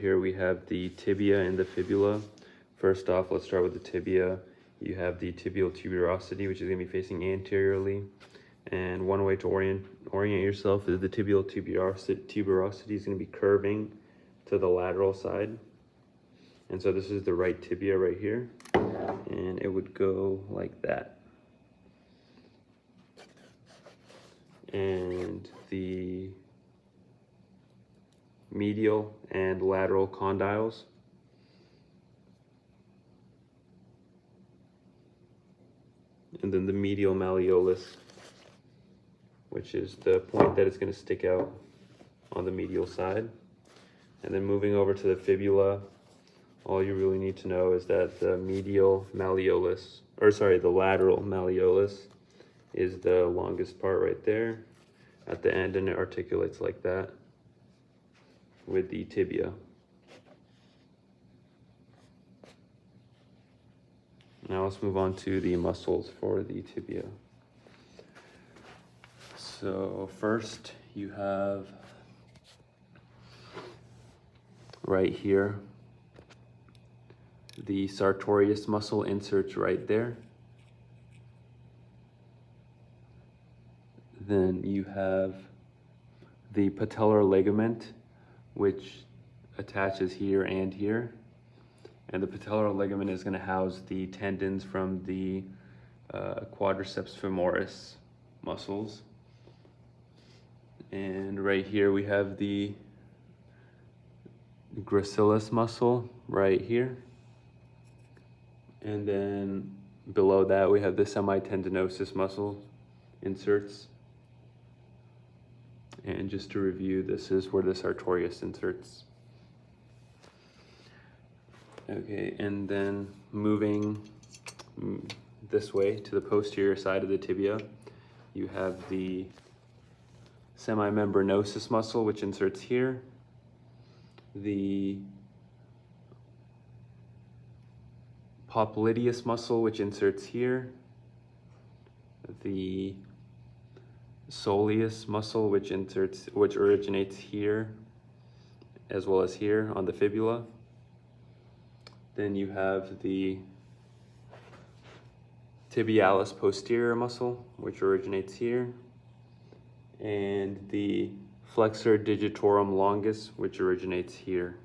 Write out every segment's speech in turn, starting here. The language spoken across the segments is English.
here we have the tibia and the fibula. First off, let's start with the tibia. You have the tibial tuberosity, which is going to be facing anteriorly. And one way to orient yourself is the tibial tuberosity is going to be curving to the lateral side. And so this is the right tibia right here. And it would go like that. And the medial and lateral condyles and then the medial malleolus, which is the point that is going to stick out on the medial side. And then moving over to the fibula, all you really need to know is that the medial malleolus, the lateral malleolus is the longest part right there at the end, and it articulates like that with the tibia. Now let's move on to the muscles for the tibia. So first you have right here the sartorius muscle inserts right there. Then you have the patellar ligament, which attaches here and here. And the patellar ligament is going to house the tendons from the quadriceps femoris muscles. And right here we have the gracilis muscle right here. And then below that we have the semitendinosus muscle inserts. And just to review, this is where the sartorius inserts. Okay, and then moving this way to the posterior side of the tibia, you have the semimembranosus muscle, which inserts here. The popliteus muscle, which inserts here. The soleus muscle, which originates here, as well as here on the fibula. Then you have the tibialis posterior muscle, which originates here, and the flexor digitorum longus, which originates here.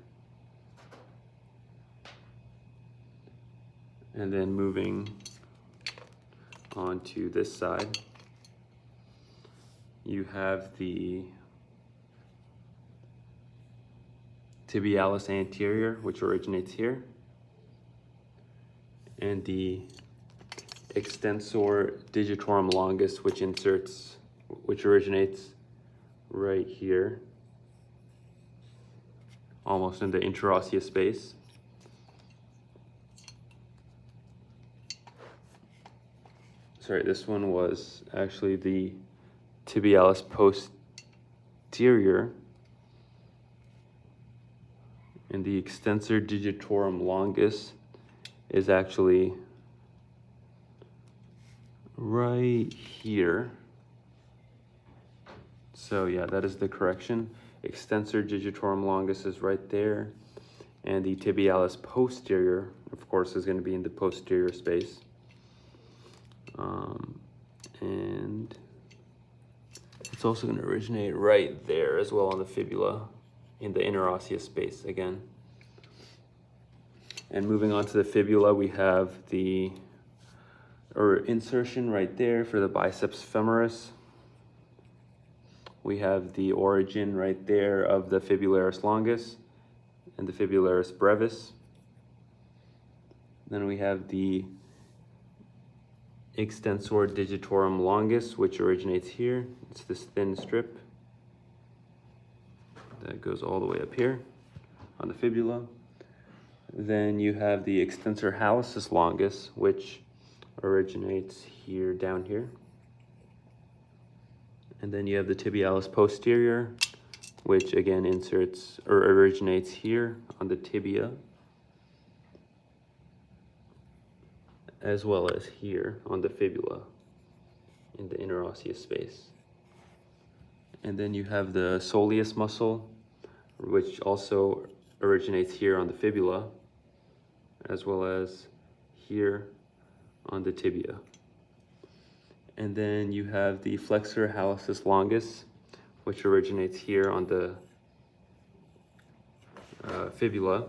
And then moving on to this side, you have the tibialis anterior, which originates here, and the extensor digitorum longus, which originates right here, almost in the interosseous space. Sorry, this one was actually the tibialis posterior, and the extensor digitorum longus is actually right here. So yeah, that is the correction. Extensor digitorum longus is right there, and the tibialis posterior, of course, is going to be in the posterior space. And it's also going to originate right there as well on the fibula in the interosseous space again. And moving on to the fibula, we have the insertion right there for the biceps femoris. We have the origin right there of the fibularis longus and the fibularis brevis. Then we have the extensor digitorum longus, which originates here. It's this thin strip that goes all the way up here on the fibula. Then you have the extensor hallucis longus, which originates here, down here. And then you have the tibialis posterior, which again originates here on the tibia, as well as here on the fibula in the interosseous space. And then you have the soleus muscle, which also originates here on the fibula, as well as here on the tibia. And then you have the flexor hallucis longus, which originates here on the fibula,